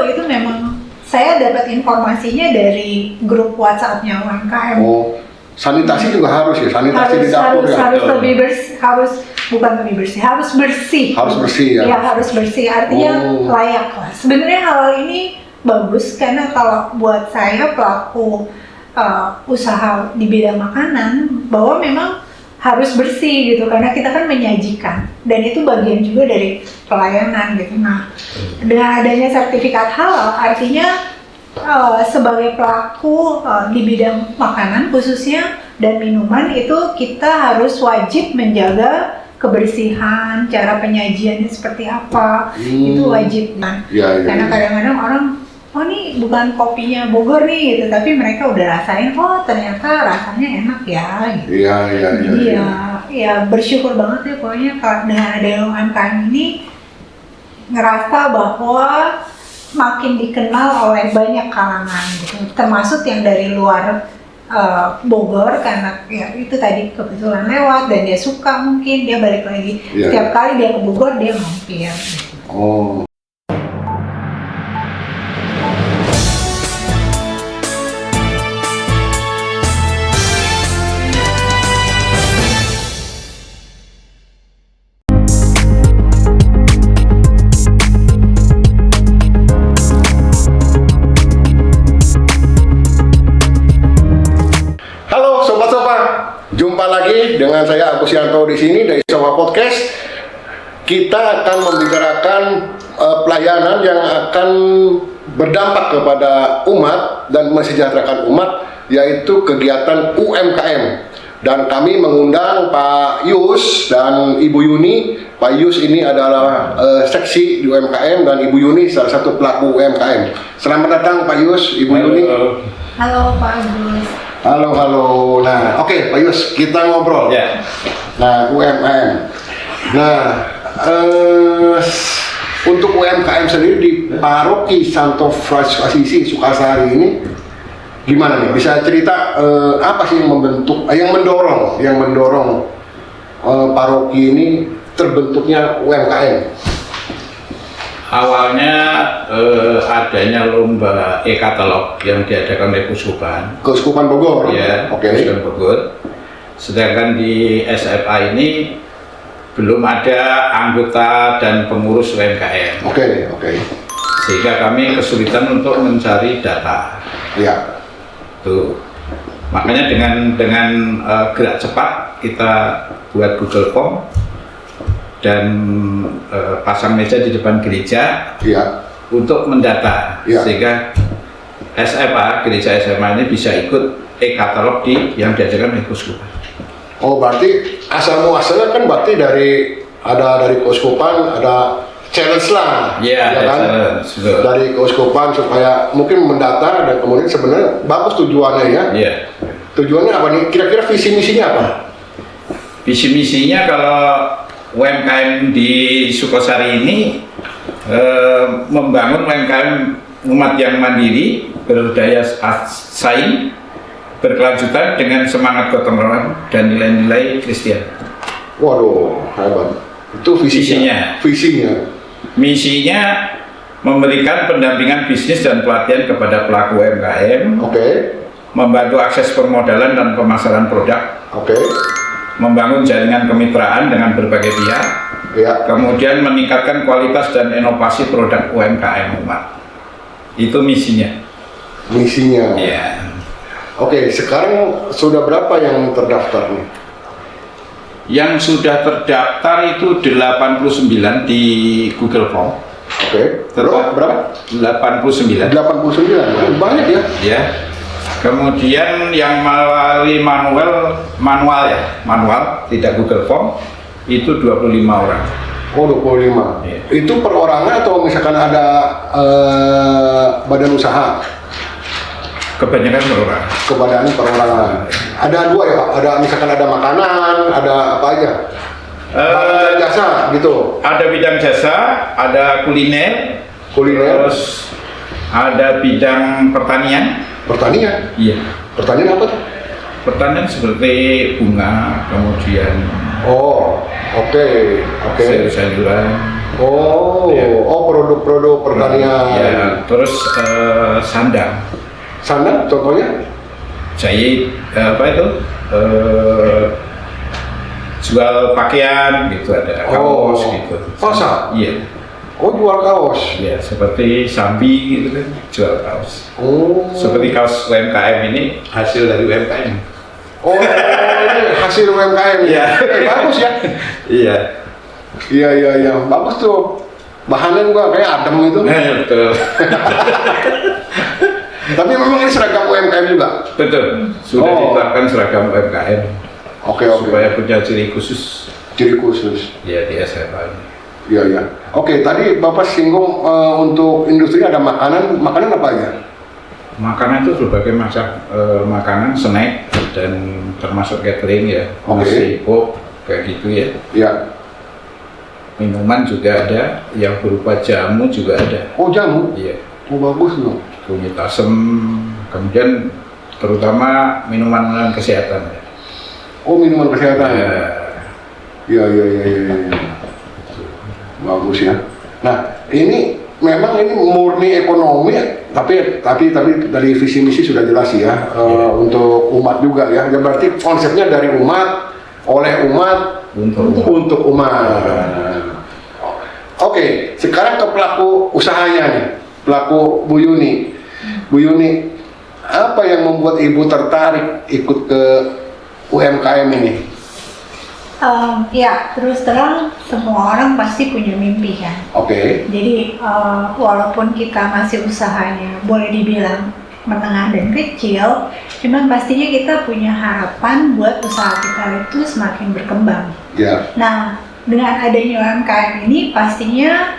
itu memang saya dapat informasinya dari grup WhatsApp-nya UMKM. Oh, sanitasi juga harus ya, sanitasi di dapur ya. Harus lebih bersih, harus bersih. Harus bersih ya. Ya harus bersih, artinya layak lah. Sebenarnya hal ini bagus karena kalau buat saya pelaku usaha di bidang makanan, bahwa memang harus bersih gitu, karena kita kan menyajikan dan itu bagian juga dari pelayanan gitu. Nah, dengan adanya sertifikat halal artinya sebagai pelaku di bidang makanan khususnya dan minuman itu kita harus wajib menjaga kebersihan, cara penyajiannya seperti apa, itu wajib kan. Karena kadang-kadang orang, oh ini bukan kopinya Bogor nih gitu, tapi mereka udah rasain, oh ternyata rasanya enak ya gitu. Jadi ya bersyukur banget ya pokoknya dengan adanya UMKM ini ngerasa bahwa makin dikenal oleh banyak kalangan gitu, termasuk yang dari luar Bogor, karena ya itu tadi kebetulan lewat dan dia suka, mungkin dia balik lagi setiap kali dia ke Bogor dia mampir gitu. Oh. Jumpa lagi dengan saya Agus Yanto di sini dari Sofa Podcast. Kita akan membicarakan pelayanan yang akan berdampak kepada umat dan mensejahterakan umat, yaitu kegiatan UMKM. Dan kami mengundang Pak Yus dan Ibu Yuni. Pak Yus ini adalah seksi di UMKM dan Ibu Yuni salah satu pelaku UMKM. Selamat datang Pak Yus, Ibu Yuni. Halo Pak Agus. Halo. Nah, oke, Pak Yus, kita ngobrol. Ya. Nah, UMKM. Nah, untuk UMKM sendiri di Paroki Santo Fransiskus Assisi Sukasari ini gimana nih? Bisa cerita apa sih yang mendorong paroki ini terbentuknya UMKM? Awalnya adanya lomba e-katalog yang diadakan oleh Keuskupan Bogor. Ya, Oke. Keuskupan Bogor. Sedangkan di SMA ini belum ada anggota dan pengurus UMKM. Oke. Sehingga kami kesulitan untuk mencari data. Iya. Tuh. Makanya dengan gerak cepat kita buat Google Form dan pasang meja di depan gereja untuk mendata, sehingga gereja SMA ini bisa ikut e-katalog yang diadakan oleh keuskupan. Oh, berarti asal muasalnya kan berarti dari keuskupan ada challenge lah, ya kan? Challenge, dari keuskupan supaya mungkin mendata, dan kemudian sebenarnya bagus tujuannya ya. Iya. Tujuannya apa nih? Kira-kira visi misinya apa? Visi misinya kalau UMKM di Sukosari ini membangun UMKM umat yang mandiri, berdaya saing, berkelanjutan dengan semangat gotong royong dan nilai-nilai Kristen. Waduh, hebat. Itu visinya. Misinya memberikan pendampingan bisnis dan pelatihan kepada pelaku UMKM. Membantu akses permodalan dan pemasaran produk. Membangun jaringan kemitraan dengan berbagai pihak, kemudian meningkatkan kualitas dan inovasi produk UMKM umat. Itu misinya. Ya. Oke, sekarang sudah berapa yang terdaftar nih? Yang sudah terdaftar itu 89 di Google Form. Berapa? 89. Banyak ya? Ya. Kemudian yang melalui manual tidak Google Form itu 25 orang. Oh, 25. Ya. Itu perorangan atau misalkan ada badan usaha? Kebanyakan perorangan. Ada dua ya Pak? Ada misalkan ada makanan, ada apa aja? Barang jasa gitu. Ada bidang jasa, ada kuliner. Terus ada bidang pertanian. Iya. Pertanian apa tuh? Pertanian seperti bunga, kemudian oke. sayur-sayuran. Produk-produk pertanian. Ya, terus sandang. Sandang contohnya? Jahit jual pakaian gitu, ada kaos gitu. Masa? Iya. Jual kaos. Iya, seperti Sambi gitu kan, jual kaos. Seperti kaos UMKM ini hasil dari UMKM. Ini hasil UMKM. Iya. Bagus ya. Iya. Iya, bagus tuh. Bahannya juga kayak adem gitu. Betul. Tapi memang ini seragam UMKM juga? Betul. Sudah ditetapkan seragam UMKM. Oke. Supaya punya ciri khusus. Ciri khusus. Ya, di SMA ini. Iya. Oke, tadi Bapak singgung untuk industri ada makanan apa aja? Makanan itu berbagai macam makanan, snack, dan termasuk catering ya. Nasi pop, kayak gitu ya. Iya. Minuman juga ada, yang berupa jamu juga ada. Jamu? Iya. Bagus loh. Kunyit asem, kemudian terutama minuman kesehatan. Minuman kesehatan. Iya. Bagus ya. Nah, ini memang ini murni ekonomi, tapi dari visi misi sudah jelas ya, untuk umat juga ya. Berarti konsepnya dari umat, oleh umat, untuk umat. Oke, sekarang ke pelaku usahanya nih, pelaku Bu Yuni. Bu Yuni, apa yang membuat Ibu tertarik ikut ke UMKM ini? Ya, terus terang semua orang pasti punya mimpi kan. Oke. Jadi walaupun kita masih usahanya boleh dibilang menengah dan kecil, cuman pastinya kita punya harapan buat usaha kita itu semakin berkembang. Ya. Nah, dengan adanya UMKM ini pastinya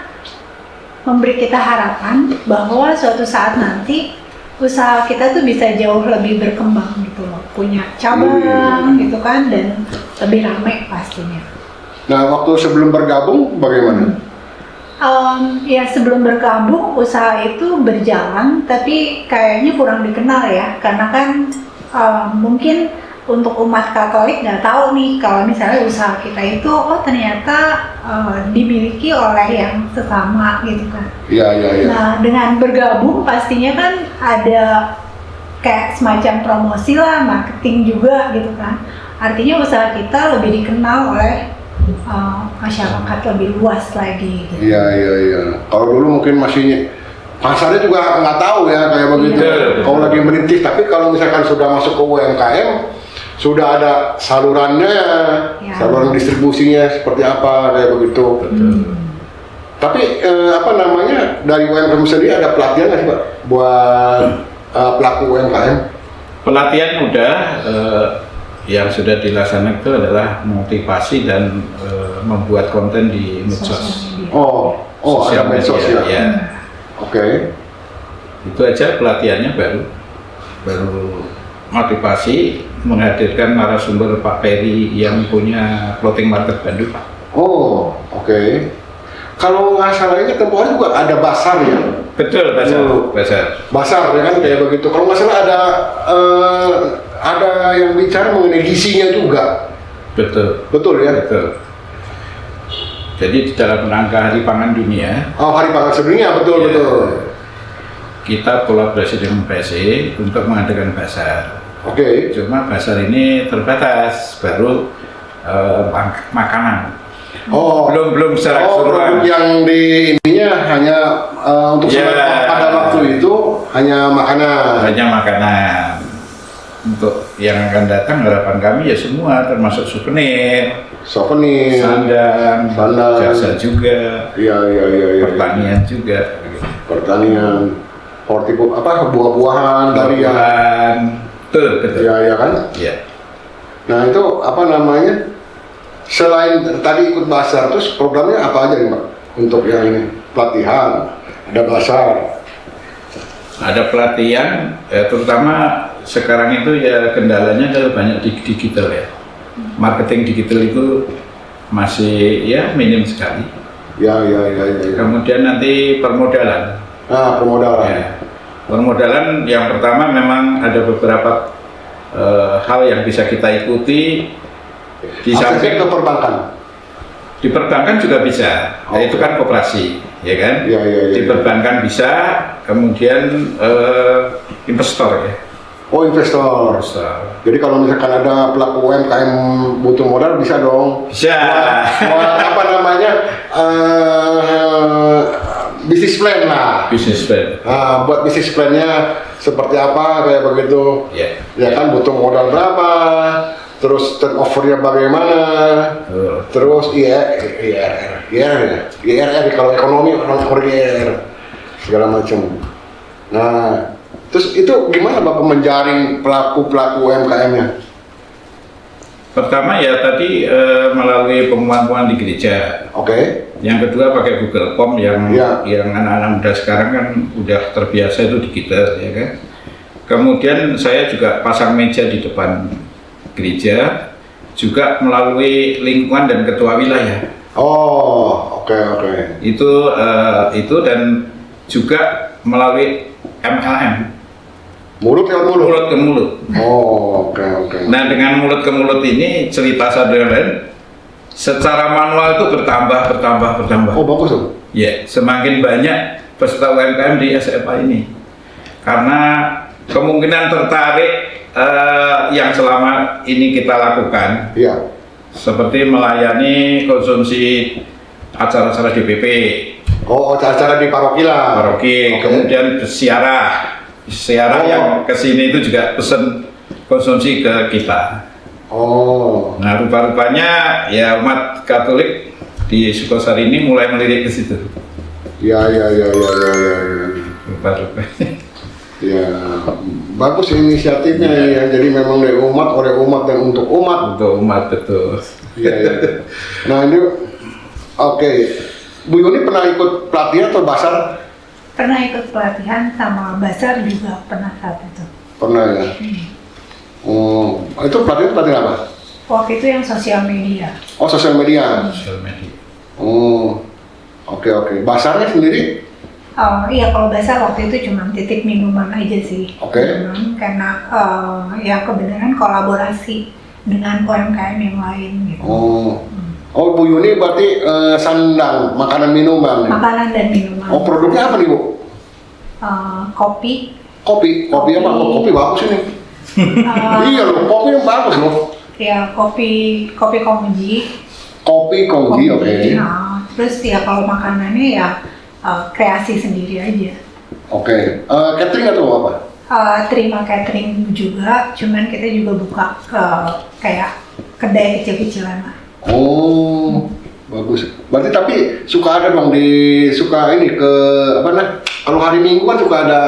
memberi kita harapan bahwa suatu saat nanti usaha kita tuh bisa jauh lebih berkembang gitu loh, punya cabang gitu kan, dan lebih ramai pastinya. Nah, waktu sebelum bergabung bagaimana? Ya sebelum bergabung usaha itu berjalan, tapi kayaknya kurang dikenal ya, karena kan mungkin untuk umat Katolik nggak tahu nih kalau misalnya usaha kita itu ternyata dimiliki oleh yang sesama gitu kan. Iya. Nah, dengan bergabung pastinya kan ada kayak semacam promosi lah, marketing juga gitu kan. Artinya usaha kita lebih dikenal oleh masyarakat lebih luas lagi gitu. Iya. Kalau dulu mungkin masih pasarnya juga nggak tahu ya kayak begitu. Kalau lagi merintis, tapi kalau misalkan sudah masuk ke UMKM, sudah ada salurannya, saluran distribusinya seperti apa kayak begitu. Tapi dari UMKM sendiri ada pelatihan nggak sih Pak buat pelaku UMKM? Pelatihan udah, yang sudah dilaksanakan itu adalah motivasi dan membuat konten di medsos. Ada medsos ya. Oke. Itu aja pelatihannya baru motivasi, menghadirkan narasumber Pak Peri yang punya clothing market Bandung. Oke. Kalau nggak salah ini tempoh hari juga ada basar ya? Betul, basar. Basar ya kan kayak begitu. Kalau nggak salah ada yang bicara mengenai gizinya juga. Betul ya? Betul. Jadi di dalam rangka Hari Pangan Dunia. Hari Pangan Sedunia, betul. Kita kolaborasi dengan PSI untuk mengadakan basar. Oke. Cuma basar ini terbatas, baru makanan. Belum secara keseluruhan. Yang di ininya hanya untuk pada waktu itu hanya makanan. Untuk yang akan datang harapan kami ya semua, termasuk souvenir, sandang, jasa juga. Iya. Pertanian juga. Pertanian, buah-buahan dari yang. Betul. Iya kan? Iya. Nah itu selain tadi ikut basar, terus programnya apa aja nih Pak? Untuk yang ini pelatihan, ada basar. Ada pelatihan, terutama sekarang itu ya kendalanya adalah banyak di digital ya. Marketing digital itu masih ya minim sekali. Ya. Kemudian nanti permodalan. Permodalan. Ya. Permodalan yang pertama memang ada beberapa hal yang bisa kita ikuti di samping ke perbankan. Di perbankan juga bisa, itu kan koperasi, ya kan? Ya. Di perbankan bisa, kemudian investor ya. Oh, investor. Jadi kalau misalkan ada pelaku UMKM butuh modal bisa dong. Bisa. Buat apa namanya? Bisnis plan lah. Bisnis plan. Buat bisnis plannya seperti apa kayak begitu. Ya. Ya kan butuh modal berapa, terus turnovernya bagaimana, terus IRR kalau ekonomi orang IRR segala macam. Nah, terus itu gimana Bapak menjaring pelaku UMKM-nya? Pertama ya tadi melalui pengumuman di gereja. Oke. Yang kedua pakai Google Form yang anak-anak muda sekarang kan udah terbiasa itu digital, ya kan. Kemudian saya juga pasang meja di depan gereja, juga melalui lingkungan dan ketua wilayah. Oh, oke. Itu dan juga melalui MLM. Mulut ke mulut. Oh, oke. Nah, dengan mulut ke mulut ini cerita sederhana secara manual itu bertambah. Oh, bagus tuh. Ya, semakin banyak peserta UMKM di SMA ini. Karena kemungkinan tertarik yang selama ini kita lakukan. Iya. Seperti melayani konsumsi acara-acara DPP. Oh, acara di paroki lah. Paroki, kemudian siarah yang kesini itu juga pesen konsumsi ke kita. Oh. Nah, rupa-rupanya ya umat Katolik di Sukosari ini mulai melirik ke situ. Ya. Rupa-rupanya. Ya, bagus inisiatifnya ya. Jadi memang dari umat, oleh umat dan untuk umat. Untuk umat, betul. Iya. Nah ini, oke. Bu Yuni pernah ikut pelatihan atau basar? Pernah ikut pelatihan sama basar juga pernah saat itu. Pernah ya. Itu pelatihan apa? Waktu itu yang sosial media. Oh, sosial media. Sosial media. Oke. Basarnya sendiri? Oh iya, kalau basar waktu itu cuma titik minuman aja sih. Oke. Karena ya kebenaran kolaborasi dengan UMKM yang lain gitu. Oh, Bu Yuni berarti sandang makanan minuman. Makanan dan minuman. Oh, produknya apa nih, Bu? Kopi. Kopi apa? Kopi bagus ini. Iya loh, kopi yang bagus loh. Ya, kopi Kongji. Kopi Kongji, oke. Nah, terus ya kalau makanannya ya kreasi sendiri aja. Oke. Catering atau apa? Terima catering juga, cuman kita juga buka kayak kedai kecil-kecilan lah. Oh, bagus. Berarti tapi suka ada dong kalau hari Minggu kan suka ada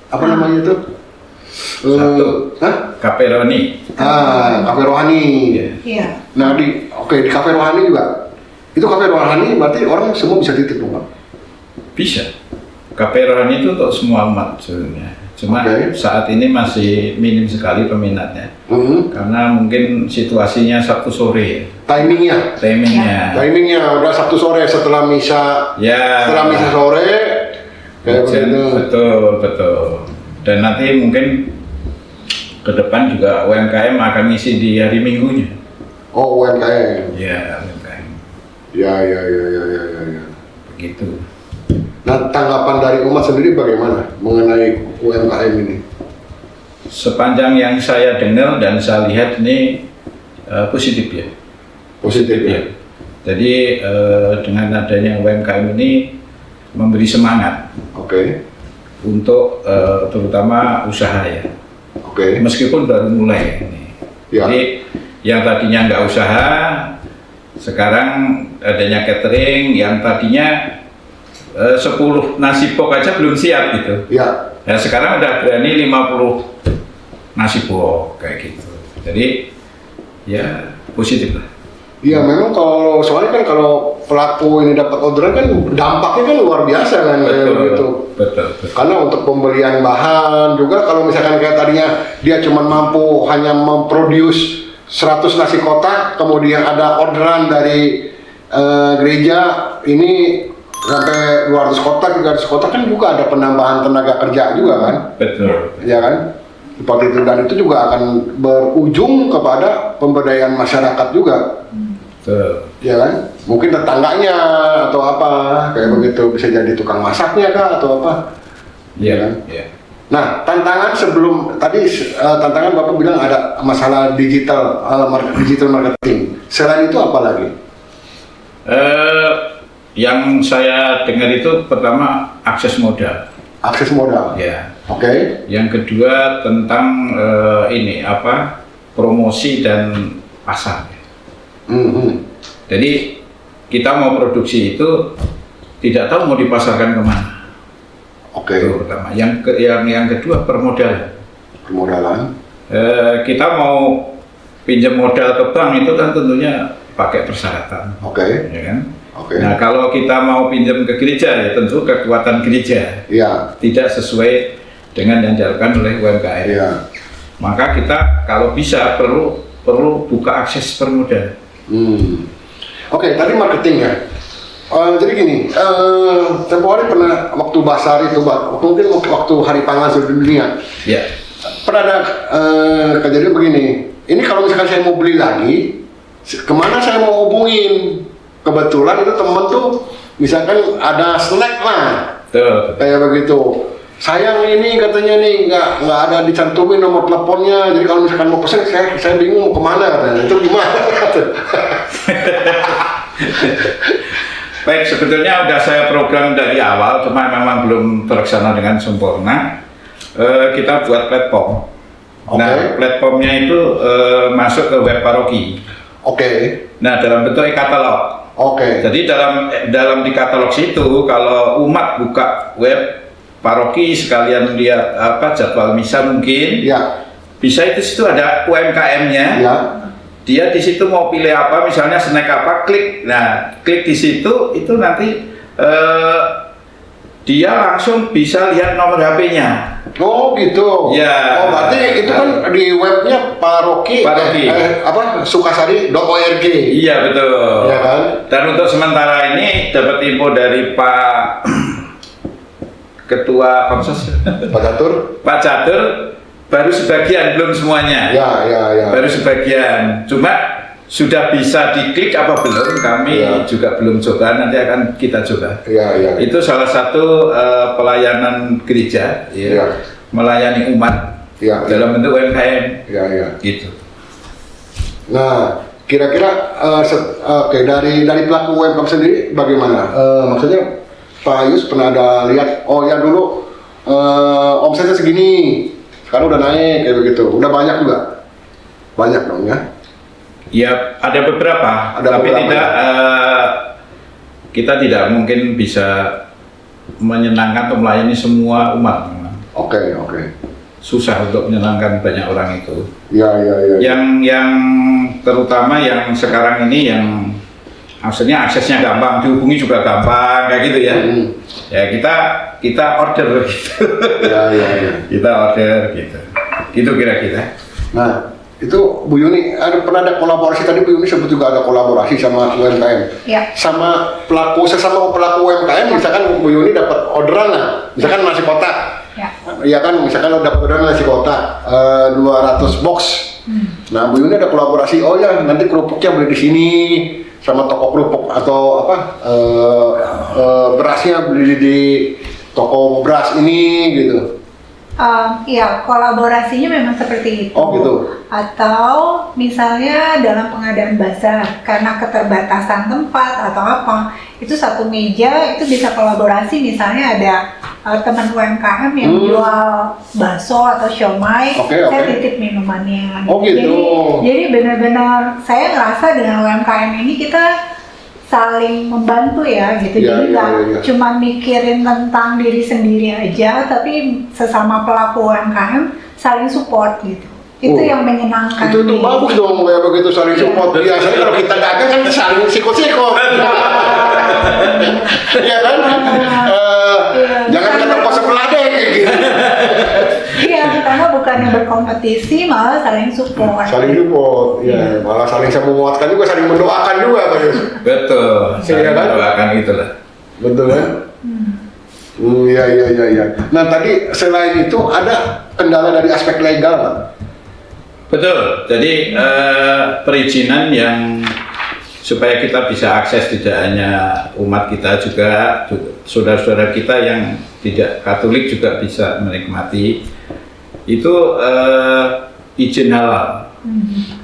apa namanya itu? Satu. Kafe Rohani. Kafe Rohani. Iya. Nah di Kafe Rohani juga. Itu Kafe Rohani berarti orang semua bisa titip dong, Pak? Bisa. Kafe Rohani itu untuk semua umat sebenarnya. Cuma saat ini masih minim sekali peminatnya. Karena mungkin situasinya Sabtu sore. Timingnya udah Sabtu sore setelah misa. Ya. Setelah misa sore. Kayak begitu. Betul. Dan nanti mungkin ke depan juga UMKM akan ngisi di hari Minggunya. Oh, UMKM. Ya, UMKM. Ya. Begitu. Nah, tanggapan dari umat sendiri bagaimana mengenai UMKM ini? Sepanjang yang saya dengar dan saya lihat ini positif ya. Positif ya. Jadi dengan adanya UMKM ini memberi semangat. Oke. Untuk terutama usaha ya. Oke. Meskipun baru mulai ini. Ya. Jadi yang tadinya nggak usaha, sekarang adanya catering yang tadinya 10 nasi pok aja belum siap gitu. Ya. Nah, sekarang udah berani 50 nasi pok kayak gitu. Jadi ya positif lah. Iya, memang soalnya kan kalau pelaku ini dapat orderan kan dampaknya kan luar biasa kan. Betul. Karena untuk pembelian bahan juga kalau misalkan kayak tadinya dia cuma mampu hanya memproduce 100 nasi kotak, kemudian ada orderan dari gereja ini sampai 200 kotak, 300 kotak kan juga ada penambahan tenaga kerja juga kan? Betul. Ya kan? Seperti itu, dan itu juga akan berujung kepada pemberdayaan masyarakat juga. Ya kan? Mungkin tetangganya atau apa kayak begitu, bisa jadi tukang masaknya kah atau apa? Iya. kan? Iya. Nah, tantangan sebelum tadi tantangan Bapak bilang ada masalah digital marketing. Selain itu apa lagi? Yang saya dengar itu pertama akses modal. Akses modal. Ya. Oke. Yang kedua tentang promosi dan pasar. Jadi kita mau produksi itu tidak tahu mau dipasarkan kemana. Oke. Itu pertama. Yang kedua permodalan. Permodalan. Kita mau pinjam modal ke bank itu kan tentunya pakai persyaratan. Oke. Ya kan? Oke. Nah kalau kita mau pinjam ke gereja ya tentu kekuatan gereja. Iya. Tidak sesuai dengan yang dilakukan oleh UMKM. Iya. Maka kita kalau bisa perlu buka akses permodalan. Oke, tadi marketing ya. Jadi gini, tempo hari pernah waktu basar itu, mungkin waktu Hari Pangan Seluruh Dunia. Ya. Pernah ada kejadian begini. Ini kalau misalkan saya mau beli lagi, kemana saya mau hubungin? Kebetulan itu temen tuh, misalkan ada snack lah, kayak begitu. Sayang ini katanya nih nggak ada dicantumin nomor teleponnya, jadi kalau misalkan mau pesen saya bingung mau kemana katanya. Itu gimana? Baik, sebetulnya udah saya program dari awal, cuma memang belum terlaksana dengan sempurna. Kita buat platform. Nah, platformnya itu masuk ke web paroki. Nah, dalam bentuk e-katalog. Jadi dalam di katalog situ, kalau umat buka web paroki sekalian lihat jadwal misa mungkin, bisa itu situ ada UMKM-nya. Dia di situ mau pilih apa, misalnya snack apa, klik. Nah, klik di situ itu nanti dia langsung bisa lihat nomor HP-nya. Oh gitu. Ya. Oh berarti itu kan di webnya paroki. Sukasari.org. Iya betul. Iya kan. Dan untuk sementara ini dapat info dari Pak Ketua Komsos, Pak Catur, baru sebagian, belum semuanya. Ya. Baru sebagian. Cuma sudah bisa diklik apa belum? Kami juga belum coba. Nanti akan kita coba. Itu salah satu pelayanan gereja, melayani umat dalam bentuk UMKM. Gitu. Nah, kira-kira dari pelaku UMKM sendiri bagaimana? Maksudnya Pak Yus pernah ada lihat, oh ya dulu omsetnya segini, sekarang udah naik kayak begitu, udah banyak juga, banyak dong ya? Ya ada beberapa, tapi tidak kita tidak mungkin bisa menyenangkan atau melayani semua umat. Oke. Susah untuk menyenangkan banyak orang itu. Ya. Yang terutama yang sekarang ini yang maksudnya aksesnya gampang, dihubungi juga gampang kayak gitu ya. Ya kita order gitu. Ya. Kita order gitu. Gitu kira-kira. Nah, itu Bu Yuni pernah ada kolaborasi, tadi Bu Yuni sebut juga ada kolaborasi sama UMKM. Ya. Sama sesama pelaku UMKM, misalkan Bu Yuni dapat orderan lah, misalkan nasi kotak. Ya kan, misalkan lo dapat orderan nasi kotak 200 box. Nah, Bu Yuni ada kolaborasi, oh ya nanti kerupuknya beli di sini sama toko kerupuk atau berasnya beli di toko beras ini gitu. Ya, kolaborasinya memang seperti itu. Oh gitu. Atau misalnya dalam pengadaan bazar, karena keterbatasan tempat atau apa, itu satu meja itu bisa kolaborasi. Misalnya ada teman UMKM yang jual bakso atau siomay, saya titip minumannya. Oh gitu. Jadi benar-benar saya ngerasa dengan UMKM ini kita saling membantu ya gitu. Jadi nggak cuma mikirin tentang diri sendiri aja, tapi sesama pelaku UMKM saling support gitu. Itu yang menyenangkan. Itu bagus dong kayak begitu, saling support. Biasanya kalau kita dagang kan saling sikut-sikut. Iya kan? Jangan kata pos sebelah deh kayak gitu. Iya, karena bukannya berkompetisi, malah saling support. Saling support, ya. Malah saling menguatkan juga, saling mendoakan juga, Pak Yus. Betul, saling mendoakan itulah. Betul kan? Iya. Nah tadi selain itu ada kendala dari aspek legal, Pak? Betul, jadi perizinan yang supaya kita bisa akses tidak hanya umat kita juga, saudara-saudara kita yang tidak Katolik juga bisa menikmati itu izin halal.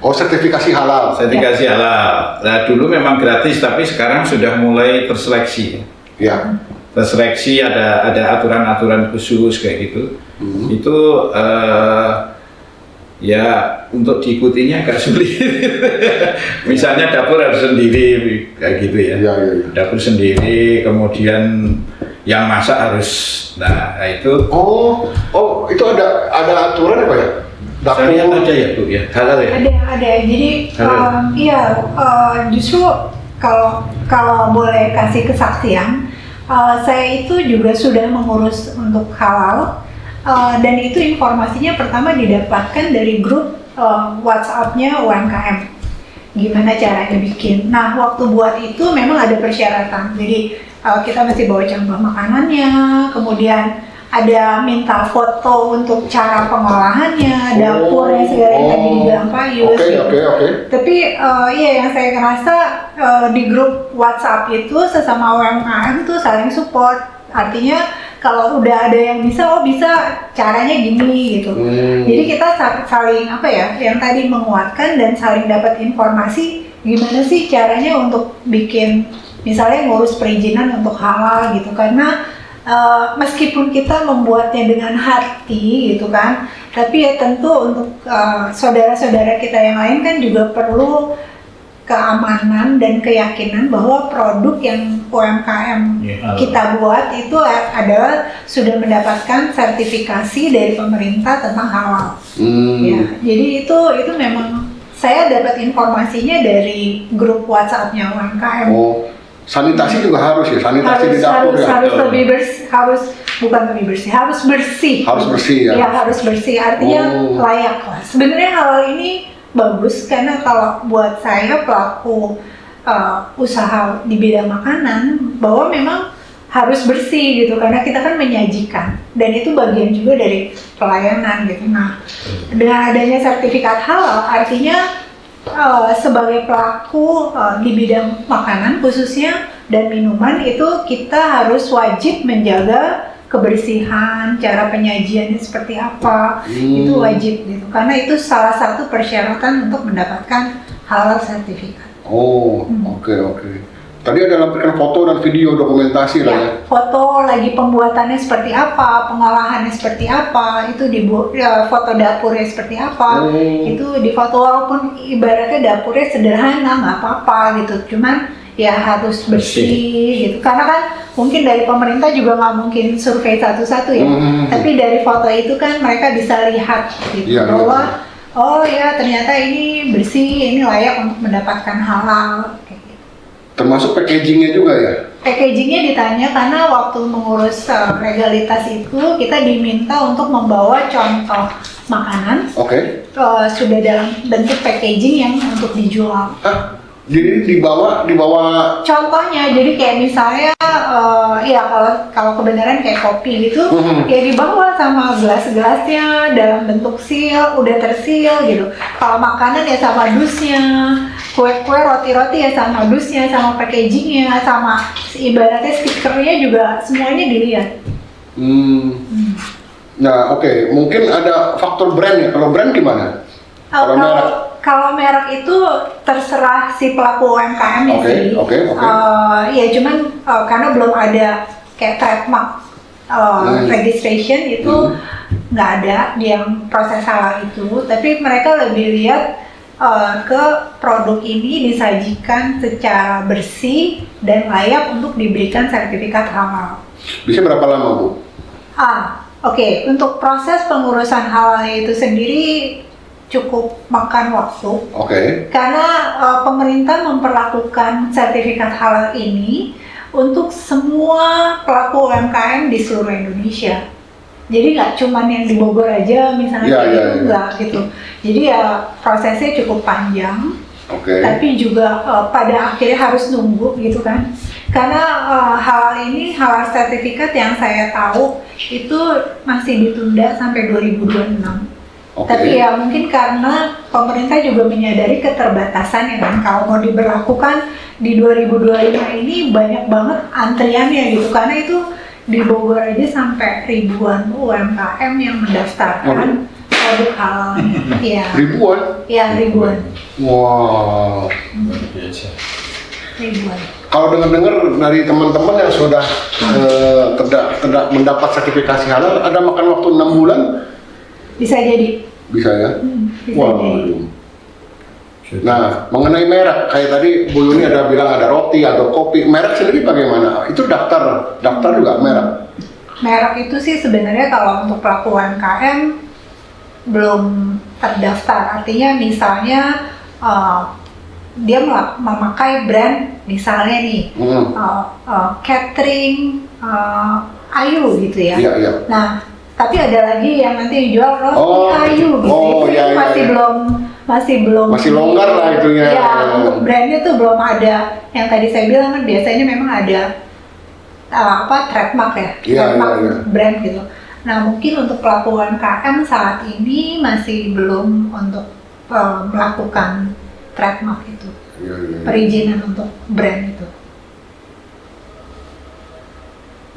Oh, sertifikasi halal. Sertifikasi halal. Nah, dulu memang gratis, tapi sekarang sudah mulai terseleksi. Ya. Terseleksi, ada aturan-aturan khusus kayak gitu. Itu ya untuk diikutinya agak sulit. Misalnya dapur harus sendiri kayak gitu ya. Ya. Dapur sendiri, kemudian yang masak harus. Nah itu. Oh, itu ada aturan apa ya? Dapur. Syariat ada ya Bu ya, halal ya. Ada. Jadi justru kalau boleh kasih kesaksian, saya itu juga sudah mengurus untuk halal. Dan itu informasinya pertama didapatkan dari grup WhatsApp-nya UMKM. Gimana caranya bikin. Nah, waktu buat itu memang ada persyaratan. Jadi kita mesti bawa contoh makanannya, kemudian ada minta foto untuk cara pengolahannya, dapurnya segala yang tadi dibilang Pak Yus. Oke. Tapi ya yang saya ngerasa di grup WhatsApp itu sesama UMKM tuh saling support. Artinya kalau udah ada yang bisa, bisa caranya gini gitu. Jadi kita saling yang tadi menguatkan dan saling dapat informasi gimana sih caranya untuk bikin misalnya ngurus perizinan untuk halal gitu. Karena meskipun kita membuatnya dengan hati gitu kan, tapi ya tentu untuk saudara-saudara kita yang lain kan juga perlu keamanan dan keyakinan bahwa produk yang UMKM kita buat itu adalah sudah mendapatkan sertifikasi dari pemerintah tentang halal. Ya, jadi itu memang saya dapat informasinya dari grup WhatsApp-nya UMKM. Oh, sanitasi juga harus ya, sanitasi di dapur ya. Harus lebih bersih, harus bersih. Harus bersih ya. Ya, harus bersih. Artinya layak lah. Sebenarnya halal ini bagus karena kalau buat saya pelaku usaha di bidang makanan bahwa memang harus bersih gitu karena kita kan menyajikan dan itu bagian juga dari pelayanan gitu. Nah, dengan adanya sertifikat halal artinya sebagai pelaku di bidang makanan khususnya dan minuman itu kita harus wajib menjaga kebersihan, cara penyajiannya seperti apa, itu wajib gitu. Karena itu salah satu persyaratan untuk mendapatkan halal sertifikat. Oh, oke. Tadi ada lampirkan foto dan video dokumentasi lah ya. Foto lagi pembuatannya seperti apa, pengolahannya seperti apa, itu foto dapurnya seperti apa, itu di foto walaupun ibaratnya dapurnya sederhana nggak apa-apa gitu, cuman ya harus bersih gitu karena kan mungkin dari pemerintah juga nggak mungkin survei satu-satu ya, tapi dari foto itu kan mereka bisa lihat gitu bahwa oh ya ternyata ini bersih, ini layak untuk mendapatkan halal kayak gitu. Termasuk packagingnya juga ya? Packagingnya ditanya karena waktu mengurus legalitas itu kita diminta untuk membawa contoh makanan sudah dalam bentuk packaging yang untuk dijual. Jadi dibawa contohnya, jadi kayak misalnya ya kalau kebenaran kayak kopi gitu ya dibawa sama gelas-gelasnya dalam bentuk seal, udah terseal gitu. Kalau makanan ya sama dusnya, kue-kue, roti-roti ya sama dusnya, sama packagingnya, sama ibaratnya stikernya juga semuanya dilihat. Nah, mungkin ada faktor brand ya. Kalau brand gimana? Kalau merek itu terserah si pelaku UMKM sih. Ya cuman karena belum ada kayak trademark registration itu nggak ada yang proses halal itu. Tapi mereka lebih lihat ke produk ini disajikan secara bersih dan layak untuk diberikan sertifikat halal. Bisa berapa lama, Bu? Untuk proses pengurusan halal itu sendiri cukup makan waktu. Karena pemerintah memperlakukan sertifikat halal ini untuk semua pelaku UMKM di seluruh Indonesia. Jadi nggak cuma yang di Bogor aja misalnya enggak gitu. Jadi ya prosesnya cukup panjang. Tapi juga pada akhirnya harus nunggu gitu kan. Karena halal sertifikat yang saya tahu itu masih ditunda sampai 2026. Tapi ya mungkin karena pemerintah juga menyadari keterbatasan ya kan, kalau mau diberlakukan di 2025 ini banyak banget antriannya gitu, karena itu di Bogor aja sampai ribuan UMKM yang mendaftarkan produk halalnya. Ya. Ribuan? Ya, ribuan. Wow. Ribuan. Kalau dengar-dengar dari teman-teman yang sudah tidak mendapat sertifikasi halal, ada makan waktu 6 bulan? Bisa jadi. Bisa ya? Bisa jadi. Nah, mengenai merek, kayak tadi Bu Yuni ada bilang ada roti atau kopi, merek sendiri bagaimana? Itu daftar juga merek? Merek itu sih sebenarnya kalau untuk pelaku UMKM belum terdaftar, artinya misalnya dia memakai brand misalnya nih catering Ayu gitu ya. Iya, iya. Nah, tapi ada lagi yang nanti jual roti Ayu gitu. Itu masih longgar lah itunya. Ya, untuk brandnya tuh belum ada. Yang tadi saya bilang kan biasanya memang ada trademark ya, trademark brand gitu. Nah, mungkin untuk pelaku UMKM saat ini masih belum untuk melakukan trademark itu, perizinan untuk brand itu.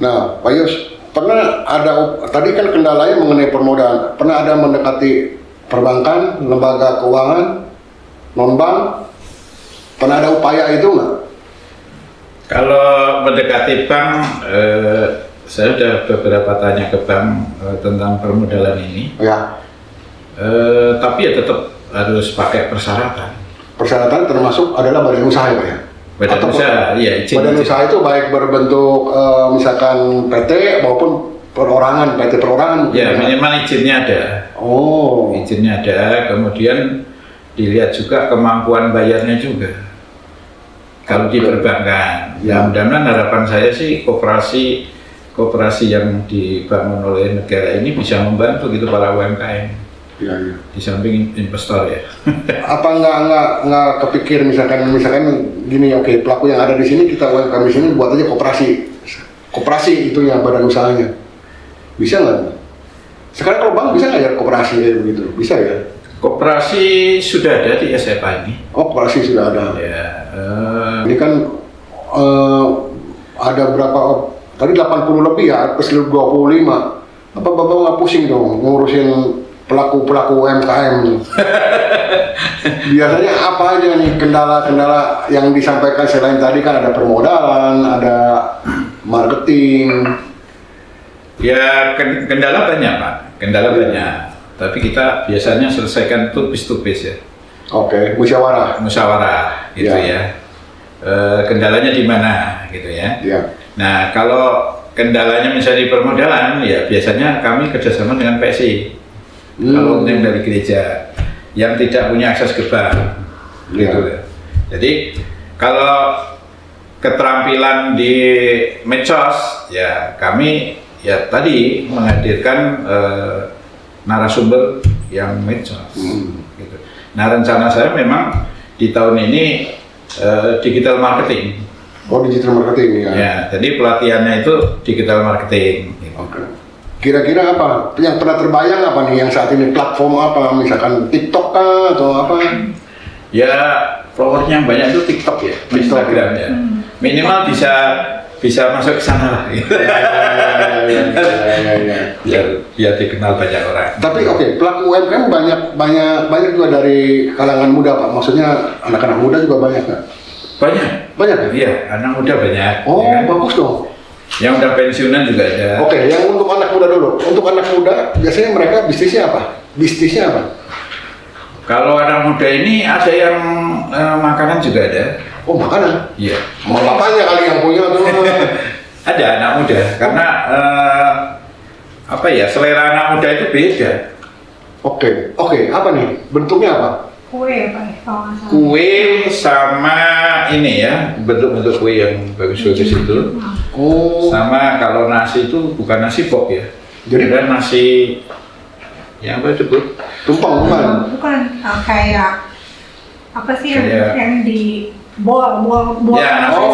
Nah, Pak Yus, pernah ada, tadi kan kendalanya mengenai permodalan, pernah ada mendekati perbankan, lembaga keuangan, non-bank, pernah ada upaya itu nggak? Kalau mendekati bank, saya sudah beberapa tanya ke bank tentang permodalan ini. Ya. Tapi ya tetap harus pakai persyaratan. Persyaratan termasuk adalah badan usaha ya Pak ya? Badan usaha, iya izin. Badan usaha itu baik berbentuk misalkan PT maupun perorangan, PT perorangan. Ya minimal izinnya ada. Oh. Izinnya ada, kemudian dilihat juga kemampuan bayarnya juga. Kalau di perbankan, ya mudah-mudahan harapan saya sih koperasi yang dibangun oleh negara ini bisa membantu gitu para UMKM. Iya, iya. Di samping investor ya. Apa nggak kepikir misalkan gini, oke, pelaku yang ada di sini kita UMKM di sini buat aja koperasi itunya badan usahanya, bisa nggak? Sekarang kalau bank bisa nggak ya koperasi kayak begitu? Bisa ya? Koperasi sudah ada di SMA ini. Oh, koperasi sudah ada. Ya. Ini kan ada berapa? Tadi 80 lebih ya, ke 25. Apa Bapak nggak pusing dong ngurusin pelaku UMKM? Biasanya apa aja nih kendala-kendala yang disampaikan selain tadi kan ada permodalan, ada marketing. Ya kendala banyak Pak, kendala banyak. Tapi kita biasanya selesaikan itu face to face ya. Oke, musyawarah Musyawarah gitu ya. Kendalanya di mana gitu ya. Ya. Nah kalau kendalanya misalnya di permodalan ya biasanya kami kerjasama dengan PSI. Kalau yang dari gereja yang tidak punya akses ke bank, gitu ya. Jadi kalau keterampilan di medsos, ya kami ya tadi menghadirkan narasumber yang medsos. Gitu. Nah rencana saya memang di tahun ini digital marketing. Oh, digital marketing ya. Ya, jadi pelatihannya itu digital marketing. Gitu. Oke. Kira-kira apa? Yang pernah terbayang apa nih yang saat ini platform apa? Misalkan TikTok kah atau apa? Ya, followernya yang banyak itu TikTok ya, Instagram ya. Minimal bisa masuk ke sana lah. Gitu. Biar dikenal banyak orang. Tapi oke, pelaku UMKM banyak juga dari kalangan muda Pak. Maksudnya anak-anak muda juga banyak nggak? Banyak. Iya, anak muda banyak. Oh, ya kan? bagus dong. Yang udah pensiunan juga ada. Oke, yang untuk anak muda dulu. Untuk anak muda, biasanya mereka bisnisnya apa? Kalau anak muda ini ada yang makanan juga ada. Oh, makanan? Iya. Mau bapaknya kali yang punya tuh. Ada anak muda, karena selera anak muda itu beda. Oke, apa nih? Bentuknya apa? Kue Pak, kalau nggak salah. Kue sama ini ya, bentuk-bentuk kue yang bagus-bagus itu. Oh. Sama kalau nasi itu bukan nasi pok ya. Jadi dan nasi yang apa itu Bu? Tumpeng bukan? Bukan, kayak apa sih Kayak- yang di bol. Ya, nasi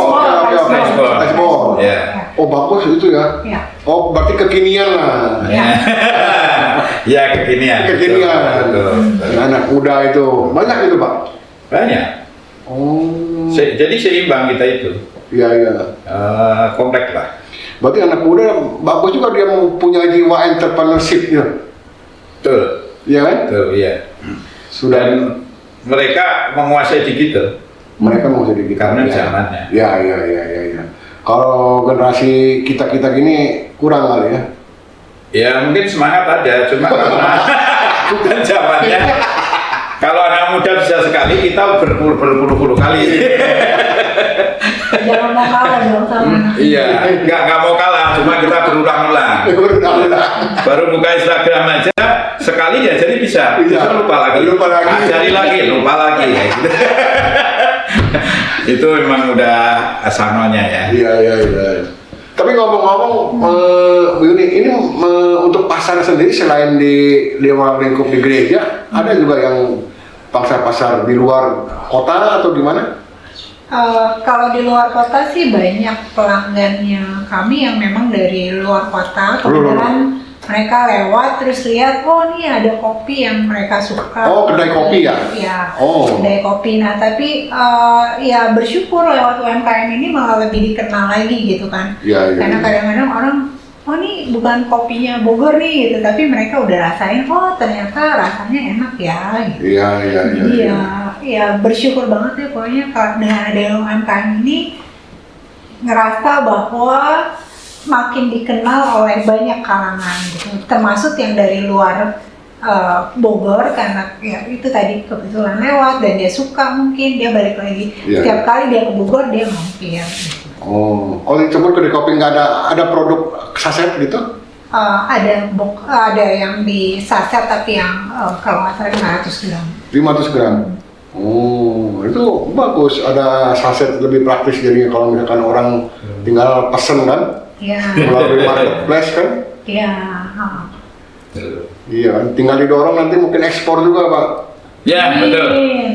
rice ball. Ya. Oh, bagus itu ya. Ya. Oh, berarti kekinian lah. Ya. Ya kekinian. Kekinian. Betul. Anak muda itu banyak itu Pak. Banyak. Oh. Jadi seimbang kita itu. Iya iya. Kompleks lah. Berarti anak muda bagus juga dia mempunyai jiwa entrepreneurship ya. Betul. Iya kan? Betul, iya. Sudah Dan mereka menguasai digital. mereka mau jadi kita Karena zamannya. Ya. Kalau generasi kita gini kurang kali ya. Ya mungkin semangat ada, cuma karena bukan zamannya. Kalau anak muda bisa sekali, kita berpuluh-puluh kali. Jangan mau kalah dong sama anak. Iya, nggak mau kalah, cuma kita berulang-ulang. Baru buka Instagram aja, sekali ya jadi bisa lupa lagi. Ajari lagi, lupa lagi. Ya, gitu. Itu memang udah sanonya ya. Iya. Tapi ngomong-ngomong, Bu Yuni, ini untuk pasar sendiri selain di luar lingkup di gereja, ada juga yang pasar-pasar di luar kota atau gimana? Kalau di luar kota sih banyak pelanggannya kami yang memang dari luar kota. Kemudian mereka lewat terus lihat, oh nih ada kopi yang mereka suka. Oh, kedai kopi ya? Iya, Oh. kedai kopi. Nah tapi ya bersyukur lewat UMKM ini malah lebih dikenal lagi gitu kan. Iya. Karena kadang-kadang orang, oh nih bukan kopinya Bogor nih gitu, tapi mereka udah rasain, oh ternyata rasanya enak ya gitu. Iya. Jadi ya bersyukur banget ya pokoknya kalau dengan ada UMKM ini ngerasa bahwa makin dikenal oleh banyak kalangan gitu, termasuk yang dari luar Bogor karena ya itu tadi kebetulan lewat dan dia suka, mungkin dia balik lagi. Iya. Setiap kali dia ke Bogor dia mampir gitu. Oh, cuma kedai kopi nggak ada produk saset gitu? Ada yang di saset tapi yang kalau nggak salah 500 gram. 500 gram. Oh, itu bagus. Ada saset lebih praktis jadinya kalau misalkan orang tinggal pesen kan, Iya. melalui marketplace kan. Iya. Iya, tinggal didorong nanti mungkin ekspor juga Pak. Ya betul.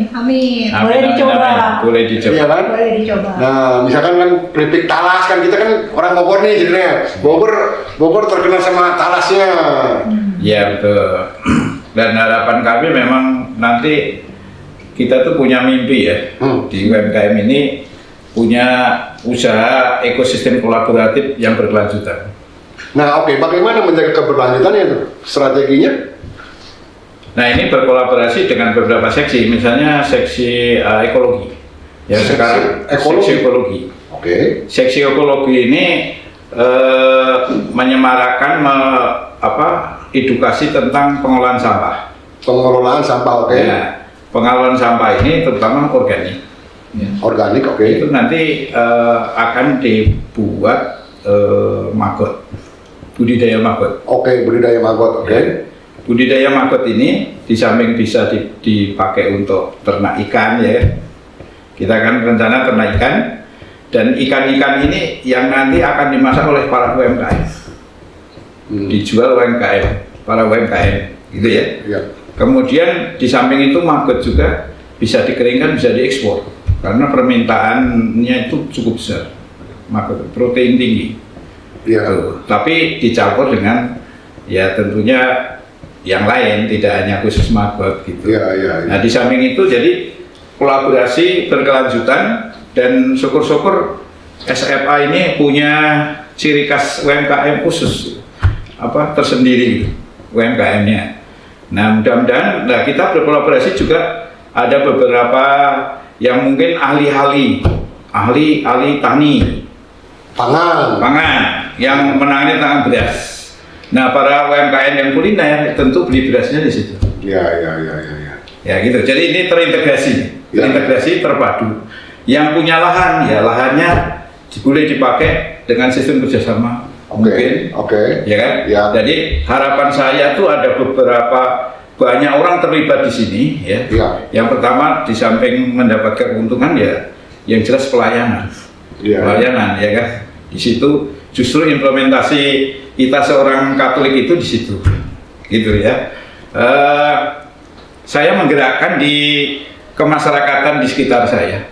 Amin. Boleh dicoba. Boleh dicoba. Iya kan? Boleh dicoba. Nah, misalkan kan keripik talas kan, kita kan orang Bogor nih jadinya. Bogor terkenal sama talasnya. Ya betul. Dan harapan kami memang nanti kita tuh punya mimpi ya di UMKM ini, punya usaha ekosistem kolaboratif yang berkelanjutan. Nah, oke, bagaimana menjaga keberlanjutannya itu? Strateginya? Nah ini berkolaborasi dengan beberapa seksi, misalnya seksi ekologi. Ya Seksi sekarang ekologi? seksi ekologi. Oke. Seksi ekologi ini menyemarakan edukasi tentang pengolahan sampah. Pengelolaan sampah, oke. Ya, pengelolaan sampah ini terutama organik. Ya. Organik, oke. Itu nanti akan dibuat maggot, budidaya maggot. Oke, budidaya maggot, oke. Ya. Budidaya maggot ini di samping bisa dipakai untuk ternak ikan ya. Kita kan rencana ternak ikan, dan ikan-ikan ini yang nanti akan dimasak oleh para UMKM. Dijual para UMKM gitu ya. Iya. Kemudian di samping itu maggot juga bisa dikeringkan, bisa diekspor karena permintaannya itu cukup besar. Maggot protein tinggi. Iya. Tuh. Tapi dicampur dengan ya tentunya yang lain, tidak hanya khusus maggot gitu. Iya. Nah di samping itu jadi kolaborasi berkelanjutan, dan syukur-syukur SFA ini punya ciri khas UMKM khusus tersendiri UMKM-nya. Nah mudah-mudahan kita berkolaborasi juga ada beberapa yang mungkin ahli tani pangan yang menangani tangan beras. Nah, para UMKM yang kuliner tentu beli berasnya di situ. Iya. Ya gitu. Jadi ini terintegrasi, terpadu. Yang punya lahan, ya lahannya boleh dipakai dengan sistem kerjasama. Mungkin. Oke. Ya kan? Ya. Jadi harapan saya tuh ada banyak orang terlibat di sini. Ya. Iya. Yang pertama di samping mendapatkan keuntungan ya, yang jelas pelayanan. Iya. Pelayanan, ya kan? Di situ justru implementasi kita seorang Katolik itu di situ, gitu ya. Saya menggerakkan di kemasyarakatan di sekitar saya.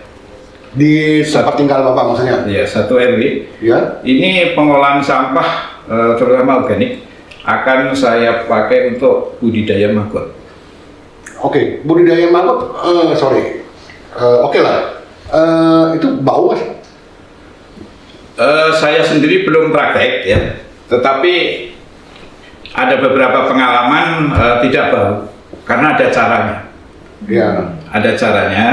Di tempat tinggal Bapak maksudnya? Ya, 1 RW. Ya. Ini pengolahan sampah terutama organik akan saya pakai untuk budidaya maggot. Oke, budidaya maggot, oke lah. Itu bau nggak sih? Saya sendiri belum praktek ya, tetapi ada beberapa pengalaman tidak bau karena ada caranya. Ya. Ada caranya,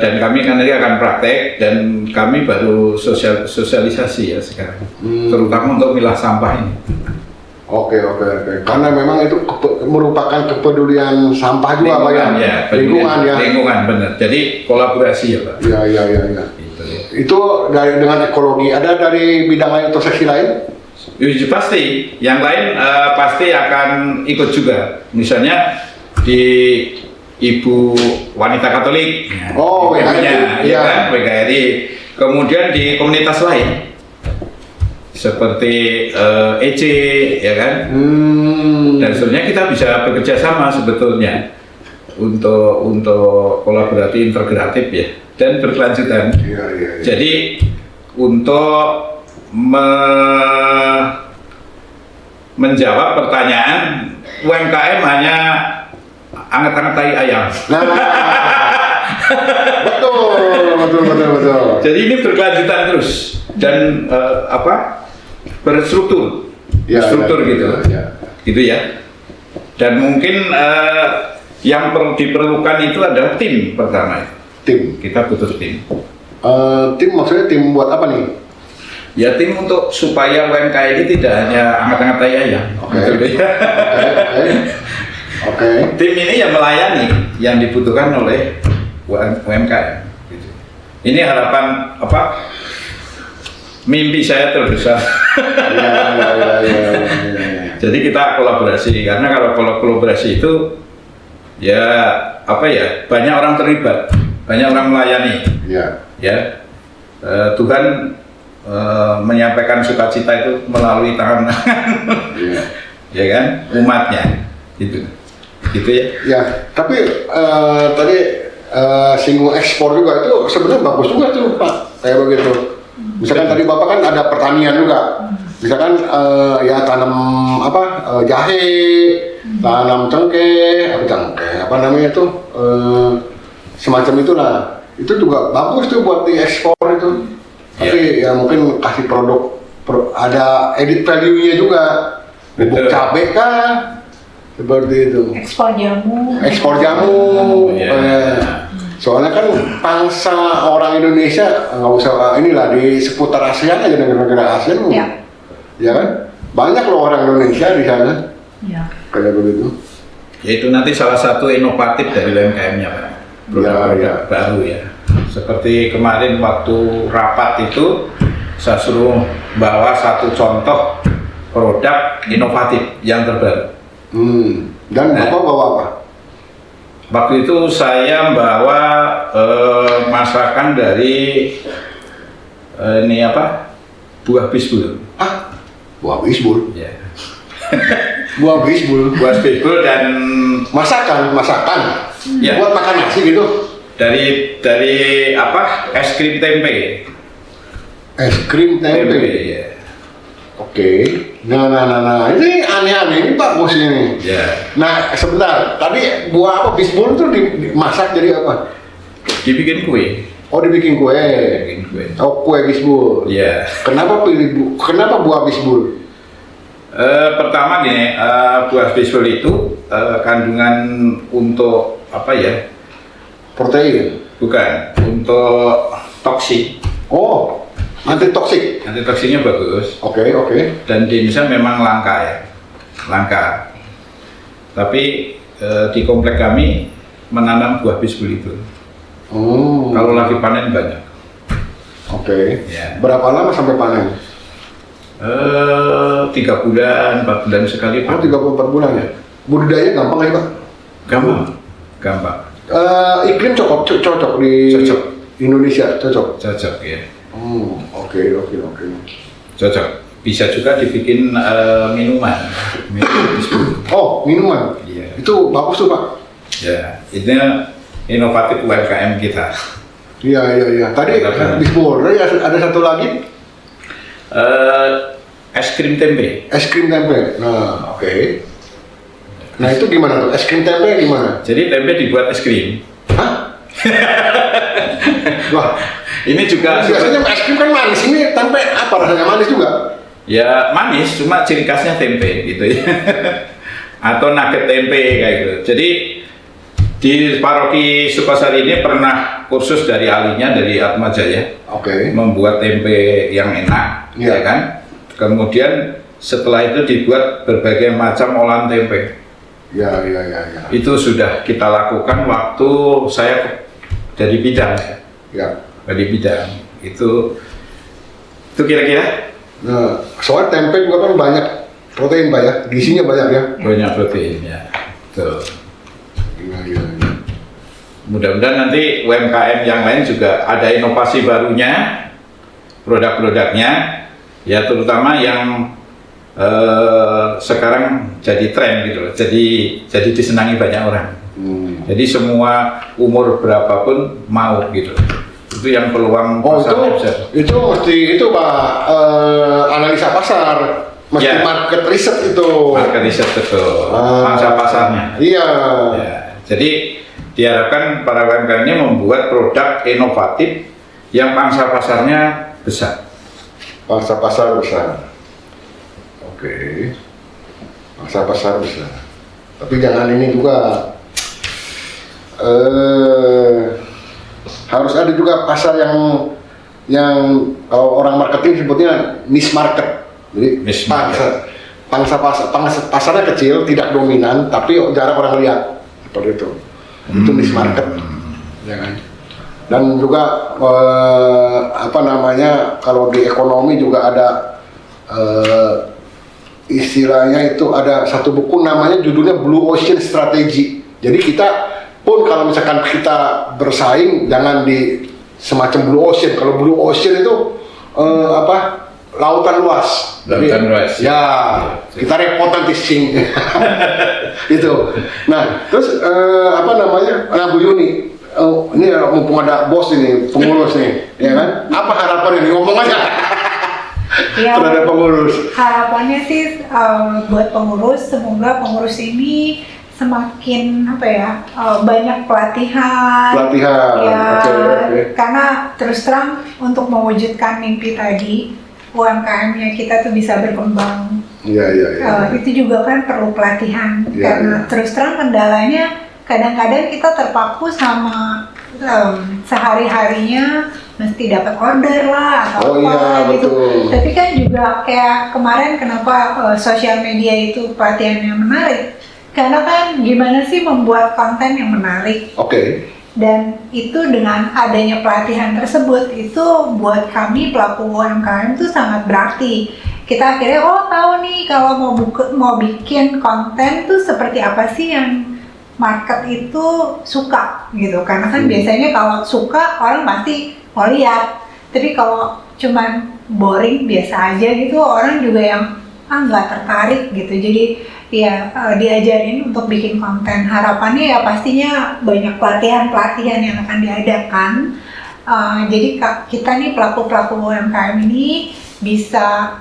dan kami nanti akan praktek dan kami baru sosialisasi ya sekarang, terutama untuk milah sampah ini. Oke. Karena memang itu merupakan kepedulian sampah juga, Pak ya. Lingkungan ya. Lingkungan benar. Jadi kolaborasi ya, Pak. Iya. Gitu, ya. Itu dengan ekologi. Ada dari bidang lain atau seksi lain? Ya, pasti. Yang lain pasti akan ikut juga. Misalnya di Ibu Wanita Katolik. Oh, WKRI. Ya kan, WKRI. Kemudian di komunitas lain seperti EC, ya kan? Dan sebenarnya kita bisa bekerja sama sebetulnya untuk kolaborasi integratif ya dan berkelanjutan. Iya. Jadi untuk menjawab pertanyaan UMKM hanya anget-anget tai ayam. Nah, betul. Jadi ini berkelanjutan terus dan berstruktur, gitu. Gitu ya. Dan mungkin yang perlu diperlukan itu adalah tim pertama. Tim. Kita butuh tim. Tim maksudnya tim buat apa nih? Ya tim untuk supaya UMKM ini tidak hanya anget-anget tai ayam. Oke. Tim ini yang melayani yang dibutuhkan oleh UMKM. Gitu. Ini harapan mimpi saya terbesar. Ya. Jadi kita kolaborasi karena kalau kolaborasi itu ya banyak orang terlibat, banyak orang melayani. Ya. Tuhan menyampaikan sukacita itu melalui tangan ya kan umatnya gitu ya. Ya, tapi tadi singgung ekspor juga itu sebenarnya bagus juga tuh Pak, kayak begitu. Misalkan tadi Bapak kan ada pertanian juga, misalkan ya tanam jahe, tanam cengkeh, apa namanya itu semacam itulah, itu juga bagus tuh buat diekspor itu. Tapi ya mungkin kasih produk ada edit value-nya juga, bubuk cabai kah, seperti itu. Ekspor jamu. Soalnya kan pangsa orang Indonesia nggak usah inilah di seputar ASEAN aja, negara-negara ASEAN, ya kan banyak loh orang Indonesia di sana. Kayak begitu. Ya itu nanti salah satu inovatif dari UMKM-nya Pak. Produk baru ya. Seperti kemarin waktu rapat itu saya suruh bawa satu contoh produk inovatif yang terbaru. Dan Bapak bawa apa? Waktu itu saya bawa masakan dari buah bisbul. Buah bisbul? Ya. Buah bisbul dan masakan. Ya. Buat makan nasi gitu. Dari es krim tempe. Es krim tempe. Ya. Oke. Nah, ini aneh-aneh ini Pak Bos ini. Ya. Nah, sebentar. Tadi buah apa bisbul itu dimasak jadi apa? Dibikin kue. Oh, dibikin kue. Oh, kue bisbul. Ya. Kenapa buah bisbul? Pertama gini, buah bisbul itu kandungan untuk protein? Bukan. Untuk toksik. Oh, antitoksik. Antitoksiknya bagus. Oke. Dan di Indonesia memang langka. Tapi di komplek kami menanam buah bisbul itu. Kalau lagi panen banyak. Oke. Ya. Berapa lama sampai panen? 3 bulan, 4 bulan sekali. 34 bulan ya. Budidaya gampang ya Pak? Gampang. Iklim cocok di Indonesia, cocok ya. Oke. Cocok. Bisa juga dibikin minuman. Oh, minuman. Iya. Itu bagus tuh Pak. Ya, ini inovatif UMKM kita. Iya. Tadi bisbul, ada satu lagi. es krim tempe. Es krim tempe. Nah, oke. Nah, itu gimana tuh? Es krim tempe gimana? Jadi tempe dibuat es krim. Hah? Wah, Ini juga biasanya es krim kan manis. Ini tempe apa rasanya, manis juga? ya manis, cuma ciri khasnya tempe gitu ya. Atau nugget tempe kayak gitu. Jadi di paroki Sukosari ini pernah kursus dari ahlinya dari Atma Jaya. Oke. Membuat tempe yang enak, Iya. ya kan? Kemudian setelah itu dibuat berbagai macam olahan tempe. Ya. Itu sudah kita lakukan waktu saya jadi bidang. Ya. Jadi bidang itu kira-kira Nah, soal tempe juga kan banyak protein, Pak ya. Gizinya banyak ya. banyak proteinnya. Tuh. Iya. Mudah-mudahan nanti UMKM yang lain juga ada inovasi barunya, produk-produknya, ya terutama yang sekarang jadi tren gitu loh. Jadi disenangi banyak orang. Jadi semua umur berapapun mau gitu. Itu yang peluang Oh, pasarnya besar. itu mesti itu Pak, analisa pasar, mesti Ya. market research itu. Market riset betul, pangsa pasarnya. Iya. Ya, jadi diharapkan para UMKM ini membuat produk inovatif yang pangsa pasarnya besar. Pangsa pasar besar. Oke. Pangsa pasar besar. Tapi jangan ini juga. Harus ada juga pasar yang kalau orang marketing sebutnya niche market. Jadi Niche market. pasarnya kecil, tidak dominan, tapi jarang orang lihat seperti itu. Itu niche market, ya kan? Dan juga kalau di ekonomi juga ada istilahnya itu ada satu buku namanya judulnya Blue Ocean Strategy. Jadi kita pun kalau misalkan kita bersaing jangan di semacam Blue Ocean. Kalau Blue Ocean itu lautan luas. Lautan luas. Ya, kita repot nanti sing. Itu. Nah, terus Nah, Bu Yuni, ini mumpung ada bos ini, pengurus nih, ya kan? Apa harapan ini? Ngomong aja. Ya, Terhadap pengurus. harapannya sih buat pengurus, semoga pengurus ini semakin banyak pelatihan. Ya, Oke. karena terus terang untuk mewujudkan mimpi tadi, UMKM-nya kita tuh bisa berkembang. Iya. Itu juga kan perlu pelatihan, Iya, karena iya. terus terang kendalanya kadang-kadang kita terpaku sama sehari-harinya mesti dapat order lah atau gitu. Betul. Tapi kan juga kayak kemarin kenapa sosial media itu pelatihan yang menarik? Karena kan gimana sih membuat konten yang menarik? Oke. Dan itu dengan adanya pelatihan tersebut itu buat kami pelaku UMKM itu sangat berarti. Kita akhirnya tahu nih kalau mau bikin konten tuh seperti apa sih yang market itu suka gitu. Karena kan biasanya kalau suka orang pasti mau lihat. Tapi kalau cuman boring biasa aja gitu orang juga yang nggak tertarik gitu. Jadi ya diajarin untuk bikin konten. Harapannya ya pastinya banyak pelatihan yang akan diadakan. Jadi kita nih pelaku-pelaku UMKM ini bisa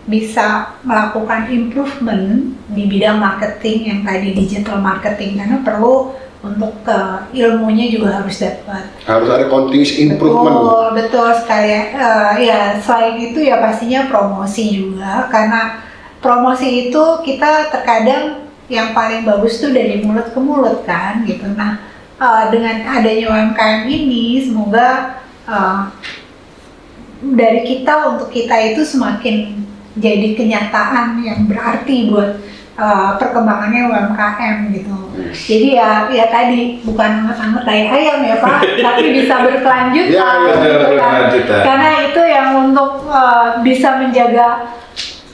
bisa melakukan improvement di bidang marketing yang tadi digital marketing, karena perlu untuk ilmunya juga harus dapat. Harus ada continuous improvement. Betul sekali. Ya selain itu ya pastinya promosi juga, karena promosi itu kita terkadang yang paling bagus tuh dari mulut ke mulut kan gitu. Nah dengan adanya UMKM ini semoga dari kita untuk kita itu semakin jadi kenyataan yang berarti buat perkembangannya UMKM gitu. Jadi ya tadi bukan anget-anget kayak ayam ya Pak, tapi bisa berkelanjutan. Karena itu yang untuk bisa menjaga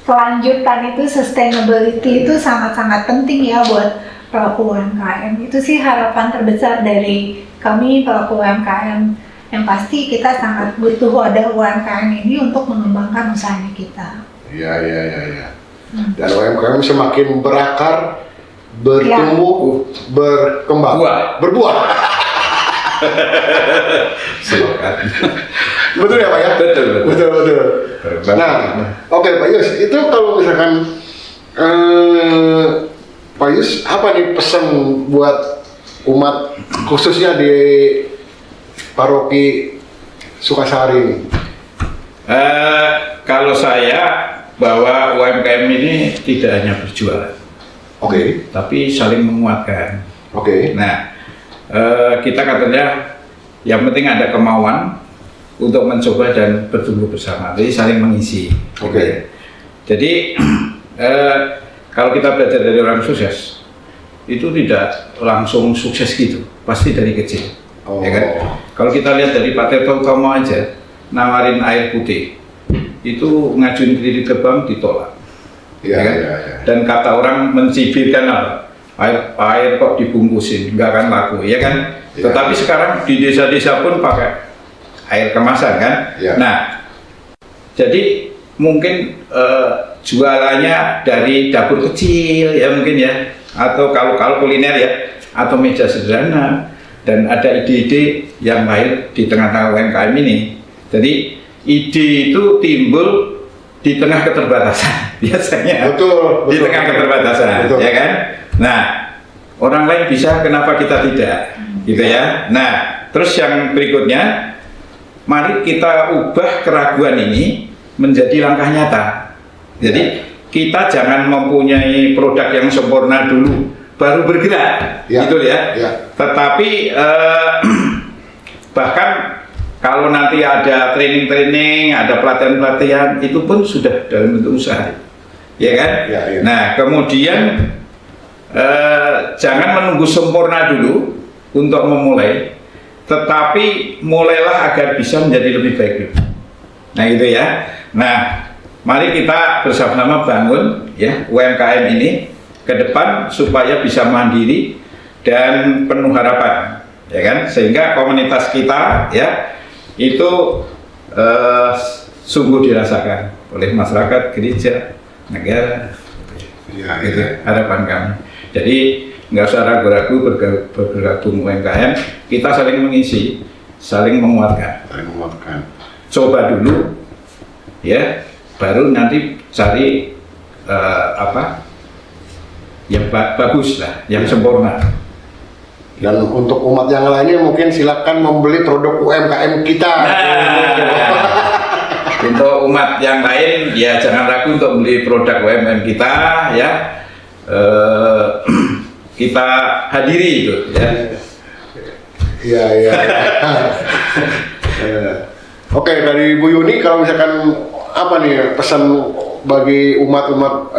kelanjutan itu, sustainability itu sangat-sangat penting ya buat pelaku UMKM. Itu sih harapan terbesar dari kami pelaku UMKM. Yang pasti kita sangat butuh ada UMKM ini untuk mengembangkan usahanya kita. Iya. Dan UMKM semakin berakar, bertumbuh, berkembang, berbuah. Selokan. Betul ya Pak ya? Betul. Nah, oke Pak Yus, itu kalau misalkan Pak Yus, apa nih pesan buat umat khususnya di paroki Sukasari ini? Kalau saya bahwa UMKM ini tidak hanya berjualan, tapi saling menguatkan. Nah, kita katanya yang penting ada kemauan untuk mencoba dan bertumbuh bersama, jadi saling mengisi. Jadi kalau kita belajar dari orang sukses, itu tidak langsung sukses gitu, pasti dari kecil. Ya kan? Kalau kita lihat dari Pak Tirto Utomo aja, nawarin air putih, itu ngajuin kredit ke bank ditolak. Dan kata orang mencibirkan apa? Air kok dibungkusin, nggak akan laku, ya kan? Tetapi sekarang di desa-desa pun pakai air kemasan kan? Nah, jadi mungkin jualannya dari dapur kecil ya mungkin ya, atau kalau kuliner ya, atau meja sederhana. Dan ada ide-ide yang lahir di tengah-tengah UMKM ini. Jadi ide itu timbul di tengah keterbatasan biasanya. Betul. Di tengah keterbatasan, ya kan? Nah, orang lain bisa, kenapa kita tidak? Gitu ya. Nah, terus yang berikutnya, mari kita ubah keraguan ini menjadi langkah nyata. Jadi kita jangan mempunyai produk yang sempurna dulu baru bergerak, gitu ya. Tetapi bahkan kalau nanti ada training-training, ada pelatihan-pelatihan, itu pun sudah dalam bentuk usaha, ya kan? Nah, kemudian jangan menunggu sempurna dulu untuk memulai, tetapi mulailah agar bisa menjadi lebih baik dulu. Nah, gitu ya. Nah, mari kita bersama-sama bangun ya UMKM ini ke depan supaya bisa mandiri dan penuh harapan, ya kan? Sehingga komunitas kita ya itu sungguh dirasakan oleh masyarakat, gereja, negara. Itu harapan kami. Jadi nggak usah ragu-ragu bergabung UMKM, kita saling mengisi, saling menguatkan. Coba dulu, ya, baru nanti cari yang bagus lah, yang sempurna. Dan untuk umat yang lainnya mungkin silakan membeli produk UMKM kita. Untuk umat yang lain ya jangan ragu untuk beli produk UMKM kita ya. Kita hadiri itu ya. Iya. Oke, dari Bu Yuni kalau misalkan apa nih pesan bagi umat-umat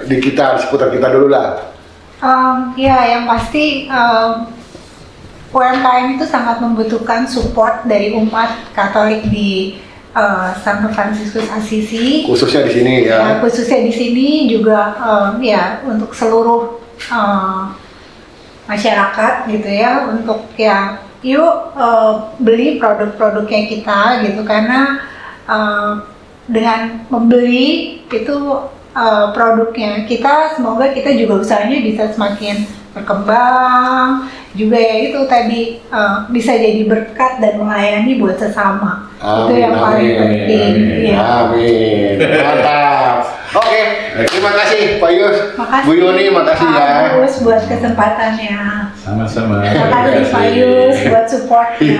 di kita, seputar kita dulu lah. Ya, yang pasti UMKM itu sangat membutuhkan support dari umat Katolik di Santo Fransiskus Assisi. Khususnya di sini ya. Khususnya di sini juga ya untuk seluruh masyarakat gitu ya, untuk ya yuk beli produk-produknya kita gitu, karena dengan membeli itu produknya kita, semoga kita juga usahanya bisa semakin berkembang juga ya, itu tadi bisa jadi berkat dan melayani buat sesama. Itu yang paling penting. Amin. Mantap. Oke, terima kasih Pak Yus. Bu Yuni, makasih ya. Pak Yus buat kesempatannya. Sama-sama. Terima kasih Pak Yus buat supportnya.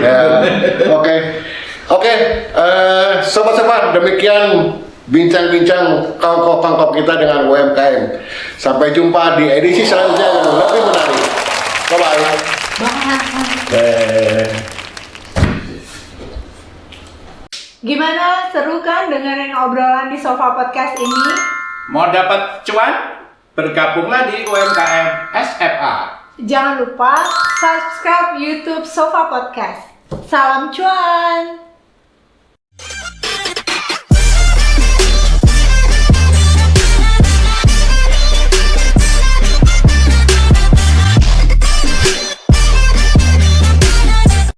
Oke, sobat-sobat, demikian bincang-bincang kongkop kita dengan UMKM. Sampai jumpa di edisi selanjutnya yang lebih menarik. Bye-bye. Bye. Gimana, seru kan dengerin obrolan di Sofa Podcast ini? Mau dapat cuan? Bergabunglah di UMKM SFA. Jangan lupa subscribe YouTube Sofa Podcast. Salam cuan!